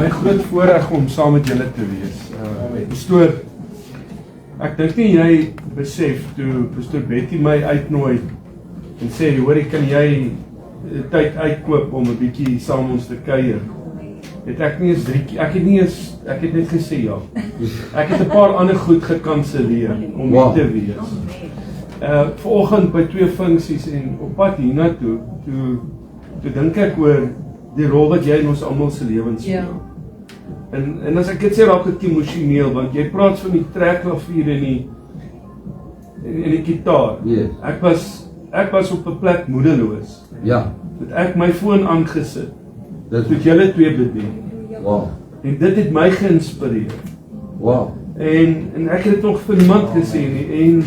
My groot voorreg om saam met julle te wees. Pastoor, ek dink nie jy besef toe Pastoor Betty my uitnooi en sê, hoorie, kan jy tyd uitkoop om 'n bietjie saam ons te kuier? Het ek nie eens ek het net gesê ja. Ek het 'n paar ander goed gekanselleer om hier te wees. Vanoggend by 2 funksies en op pad hiernatoe, toe dink ek oor die rol wat jy in ons almal se lewens speel. En as ek dit sê, raak ek emosioneel, want jy praat van die trekklavier en die gitaar. Yes. Ek was op 'n plek moedeloos. Ja. Het ek my foon aangesit, Dit toe julle 2 bedien. wow. En dit het my geïnspireer. Wow. En ek het dit nog vir niemand gesê nie.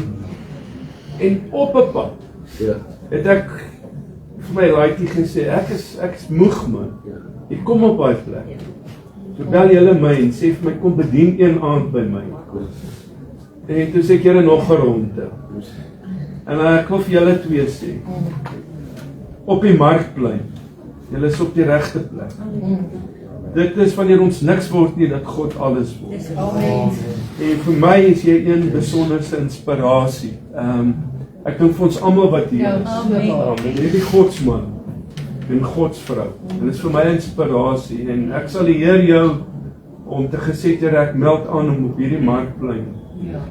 En op 'n pad Ja. het ek vir my laaitjie gesê, ek is moeg, man. Ja. Ek kom op daai plek. So bel julle my en sê vir my, kom bedien een aand by my. En toe sê ek julle nog 'n ronde. En ek wil vir julle 2 sê. Op die markplein. Julle is op die regte plek. Dit is wanneer ons niks word nie, dat God alles word. En vir my is jy een besonderse inspirasie. Ek dink vir ons almal wat hier is. Jy die Godsman en Godsvrou. Dit is vir my inspirasie en ek sal eer jou om te gesê ter ek meld aan om op hierdie markplein.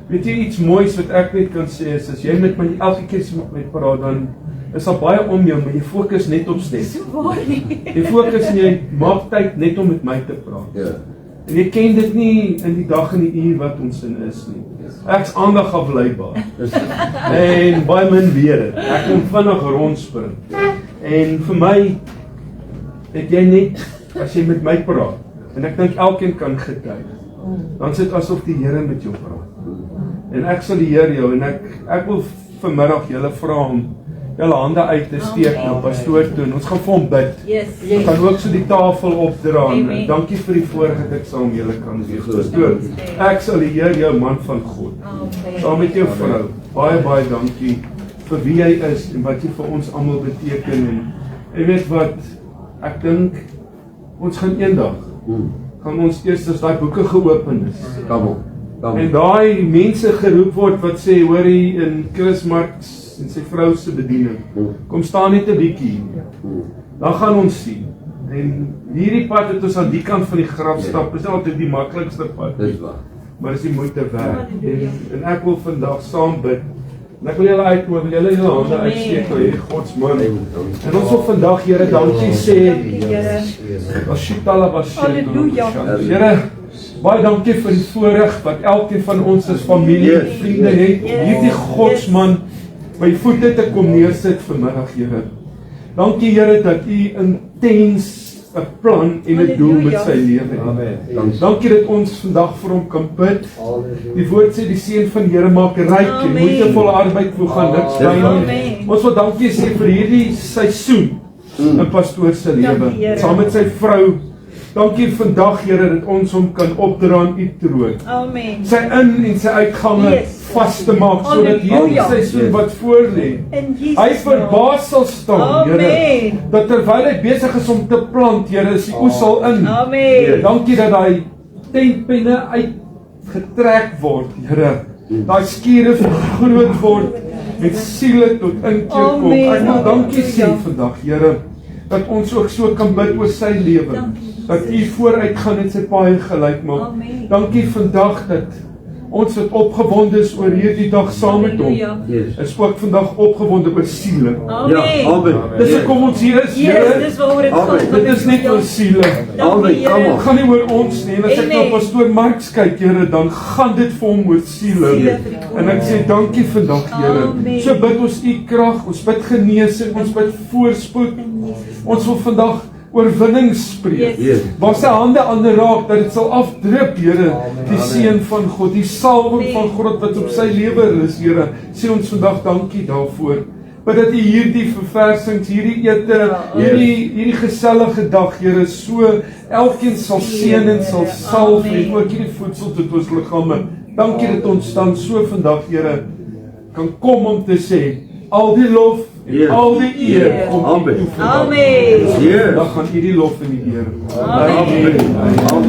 Weet jy iets moois wat ek net kan sê is, as jy met my elke keer met my praat, dan is al baie om jou, maar jy fokus net op stem. Jy fokus en jy maak tyd net om met my te praat. Ja. En jy ken dit nie in die dag en die uur wat ons in is nie. Ek's aandag afleibaar. En baie min weet dit. Ek kom vinnig rondspring. En vir my het jy net, as jy met my praat, en ek dink elkeen kan getuig, dan is dit asof die Here met jou praat. En ek sal eer jou en ek wil vanmiddag julle vra om julle hande uit te steek na pastoor toe en ons gaan vir hom bid. Ons gaan ook so die tafel opdra. Dankie vir die voorreg dat ek saam julle kan wees. Pastoor, ek sal eer jou man van God. Saam met jou vrou. Baie dankie vir wie jy is en wat jy vir ons almal beteken en weet wat, ek dink ons gaan eendag gaan ons eers as daai boeke geopen is. En daai mense geroep word wat sê, hoorie, in Chris Marks en sy vrou se bediening, kom staan net 'n bietjie. Dan gaan ons sien. En hierdie pad het ons aan die kant van die graf stap, is nie altyd die maklikste pad nie, maar is die moeite werd. En ek wil vandag saam bid. En ek wil julle uitnooi, wil julle hande uitsteek na hierdie Godsman. En ons wil vandag, Here, dankie sê. Halleluja. Here, baie dankie vir die voorreg wat elkeen van ons as familie en vriende het om hierdie Godsman by voete te kom neersit vanmiddag, Here. Dankie, Here, dat U intens 'n plan en 'n doel met sy lewe het. Dankie dat ons vandag vir hom kan bid. Die woord sê die seën van die Here maak ryk en moeitevolle arbeid voeg aan niks by nie. Ons wil dankie sê vir hierdie seisoen in pastoor se lewe, saam met sy vrou. Dankie vandag, Here, dat ons hom kan opdra aan U troon. Sy in en sy uitgange vas te maak, sodat hierdie seisoen wat voorlê, hy verbaas sal staan, Here, dat terwyl hy besig is om te plant, Here, is die oes sal in. Dankie dat daai tentpenne uitgetrek word, Here. Daai skure vergroot word en siele tot inkeer kom. Ek wil dankie sê vandag, Here, dat ons ook so kan bid oor sy lewe. Dat U vooruit gaan en sy paai gelyk maak. Dankie vandag dat ons wat opgewonde is oor hierdie dag saam met hom, is ook vandag opgewonde oor siele. Amen. Dis hoekom ons hier is, Here. Dit is net oor siele. Het gaan nie oor ons nie. En as ek na pastoor Marks kyk, Here, dan gaan dit vir hom oor siele. En ek sê dankie vandag, Here. So bid ons U krag, ons bid genesing, ons bid voorspoed. Ons wil vandag oorwinning spreek. Waar sy hande aanraak, dat dit sal afdrup, Here, die seën van God, die salwing van God wat op sy lewe is, Here. Sê ons vandag dankie daarvoor. Maar dat U hierdie verversings, hierdie ete, hierdie gesellige dag, Here, so elkeen sal seën en sal salf en ook hierdie voedsel tot ons liggame. Dankie dat ons dan so vandag, Here, kan kom om te sê, al die lof en Yes. al die eer kom U Amen. toe vandag. Amen. Yes. Dan gaan U die lof en die eer. Amen. Amen.